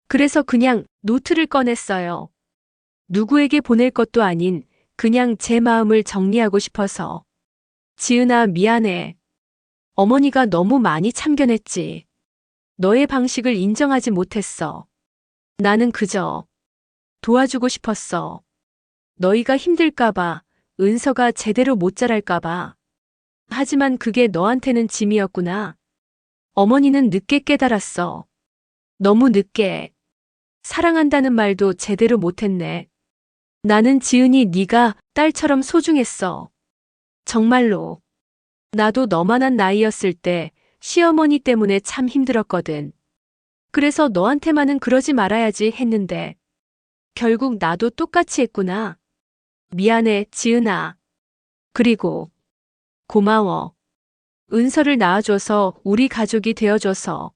그래서 그냥 노트를 꺼냈어요. 누구에게 보낼 것도 아닌 그냥 제 마음을 정리하고 싶어서. 지은아, 미안해. 어머니가 너무 많이 참견했지. 너의 방식을 인정하지 못했어. 나는 그저 도와주고 싶었어. 너희가 힘들까봐, 은서가 제대로 못 자랄까봐. 하지만 그게 너한테는 짐이었구나. 어머니는 늦게 깨달았어. 너무 늦게. 사랑한다는 말도 제대로 못했네. 나는 지은이 네가 딸처럼 소중했어. 정말로. 나도 너만한 나이였을 때 시어머니 때문에 참 힘들었거든. 그래서 너한테만은 그러지 말아야지 했는데 결국 나도 똑같이 했구나. 미안해, 지은아. 그리고 고마워. 은서를 낳아줘서 우리 가족이 되어줘서.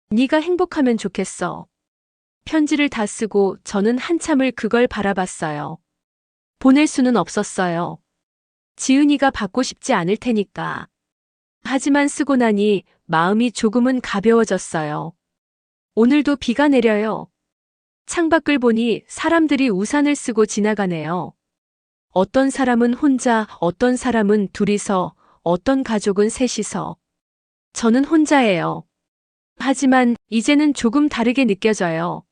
네가 행복하면 좋겠어. 편지를 다 쓰고 저는 한참을 그걸 바라봤어요. 보낼 수는 없었어요. 지은이가 받고 싶지 않을 테니까. 하지만 쓰고 나니 마음이 조금은 가벼워졌어요. 오늘도 비가 내려요. 창밖을 보니 사람들이 우산을 쓰고 지나가네요. 어떤 사람은 혼자, 어떤 사람은 둘이서, 어떤 가족은 셋이서. 저는 혼자예요. 하지만 이제는 조금 다르게 느껴져요.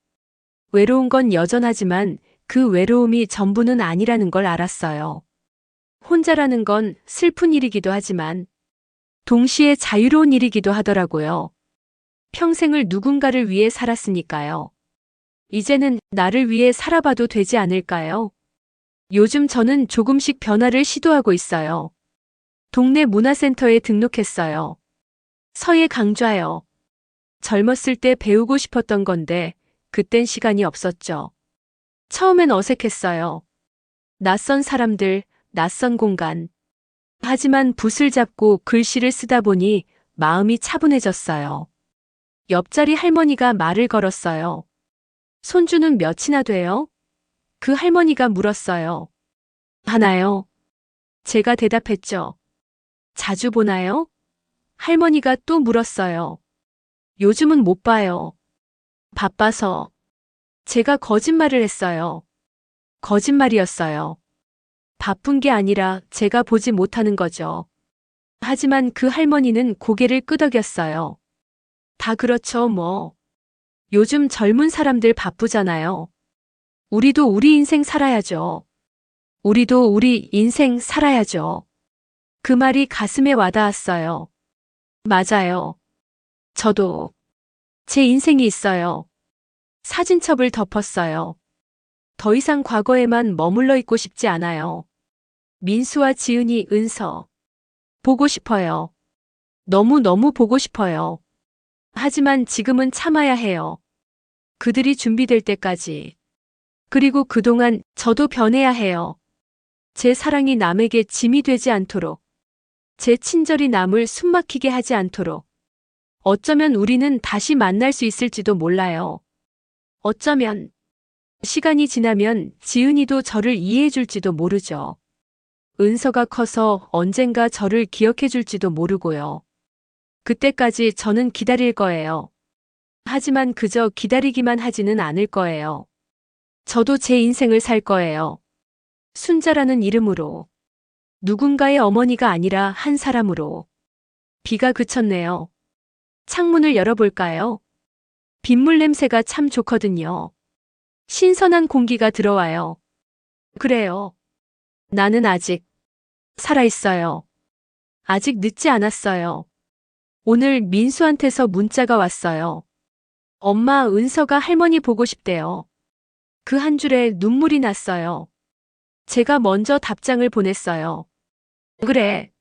외로운 건 여전하지만 그 외로움이 전부는 아니라는 걸 알았어요. 혼자라는 건 슬픈 일이기도 하지만 동시에 자유로운 일이기도 하더라고요. 평생을 누군가를 위해 살았으니까요. 이제는 나를 위해 살아봐도 되지 않을까요? 요즘 저는 조금씩 변화를 시도하고 있어요. 동네 문화센터에 등록했어요. 서예 강좌요. 젊었을 때 배우고 싶었던 건데 그땐 시간이 없었죠. 처음엔 어색했어요. 낯선 사람들, 낯선 공간. 하지만 붓을 잡고 글씨를 쓰다 보니 마음이 차분해졌어요. 옆자리 할머니가 말을 걸었어요. 손주는 몇이나 돼요? 그 할머니가 물었어요. 하나요. 제가 대답했죠. 자주 보나요? 할머니가 또 물었어요. 요즘은 못 봐요. 바빠서. 제가 거짓말을 했어요. 거짓말이었어요. 바쁜 게 아니라 제가 보지 못하는 거죠. 하지만 그 할머니는 고개를 끄덕였어요. 다 그렇죠, 뭐. 요즘 젊은 사람들 바쁘잖아요. 우리도 우리 인생 살아야죠. 우리도 우리 인생 살아야죠. 그 말이 가슴에 와닿았어요. 맞아요. 저도 제 인생이 있어요. 사진첩을 덮었어요. 더 이상 과거에만 머물러 있고 싶지 않아요. 민수와 지은이, 은서. 보고 싶어요. 너무너무 보고 싶어요. 하지만 지금은 참아야 해요. 그들이 준비될 때까지. 그리고 그동안 저도 변해야 해요. 제 사랑이 남에게 짐이 되지 않도록. 제 친절이 남을 숨막히게 하지 않도록. 어쩌면 우리는 다시 만날 수 있을지도 몰라요. 어쩌면 시간이 지나면 지은이도 저를 이해해 줄지도 모르죠. 은서가 커서 언젠가 저를 기억해 줄지도 모르고요. 그때까지 저는 기다릴 거예요. 하지만 그저 기다리기만 하지는 않을 거예요. 저도 제 인생을 살 거예요. 순자라는 이름으로. 누군가의 어머니가 아니라 한 사람으로. 비가 그쳤네요. 창문을 열어볼까요? 빗물 냄새가 참 좋거든요. 신선한 공기가 들어와요. 그래요. 나는 아직 살아있어요. 아직 늦지 않았어요. 오늘 민수한테서 문자가 왔어요. 엄마, 은서가 할머니 보고 싶대요. 그 한 줄에 눈물이 났어요. 제가 먼저 답장을 보냈어요. 그래.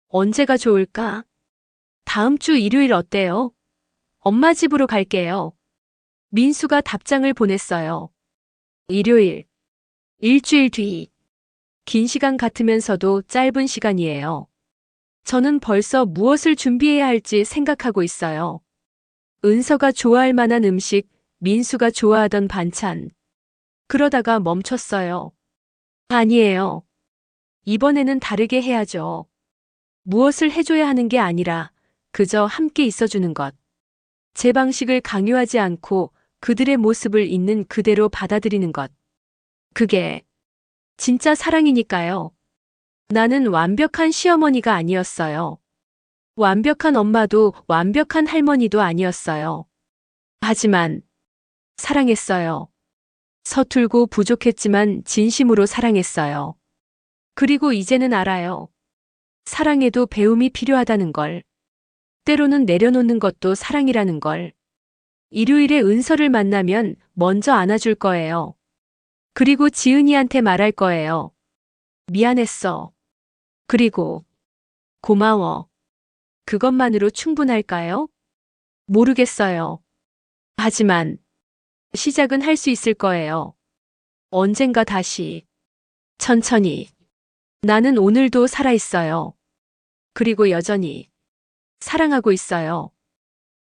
언제가 좋을까? 다음 주 일요일 어때요? 엄마 집으로 갈게요. 민수가 답장을 보냈어요. 일요일. 일주일 뒤. 긴 시간 같으면서도 짧은 시간이에요. 저는 벌써 무엇을 준비해야 할지 생각하고 있어요. 은서가 좋아할 만한 음식, 민수가 좋아하던 반찬. 그러다가 멈췄어요. 아니에요. 이번에는 다르게 해야죠. 무엇을 해줘야 하는 게 아니라 그저 함께 있어주는 것. 제 방식을 강요하지 않고 그들의 모습을 있는 그대로 받아들이는 것. 그게 진짜 사랑이니까요. 나는 완벽한 시어머니가 아니었어요. 완벽한 엄마도 완벽한 할머니도 아니었어요. 하지만 사랑했어요. 서툴고 부족했지만 진심으로 사랑했어요. 그리고 이제는 알아요. 사랑에도 배움이 필요하다는 걸. 때로는 내려놓는 것도 사랑이라는 걸. 일요일에 은서를 만나면 먼저 안아줄 거예요. 그리고 지은이한테 말할 거예요. 미안했어. 그리고 고마워. 그것만으로 충분할까요? 모르겠어요. 하지만 시작은 할 수 있을 거예요. 언젠가 다시. 천천히. 나는 오늘도 살아있어요. 그리고 여전히 사랑하고 있어요.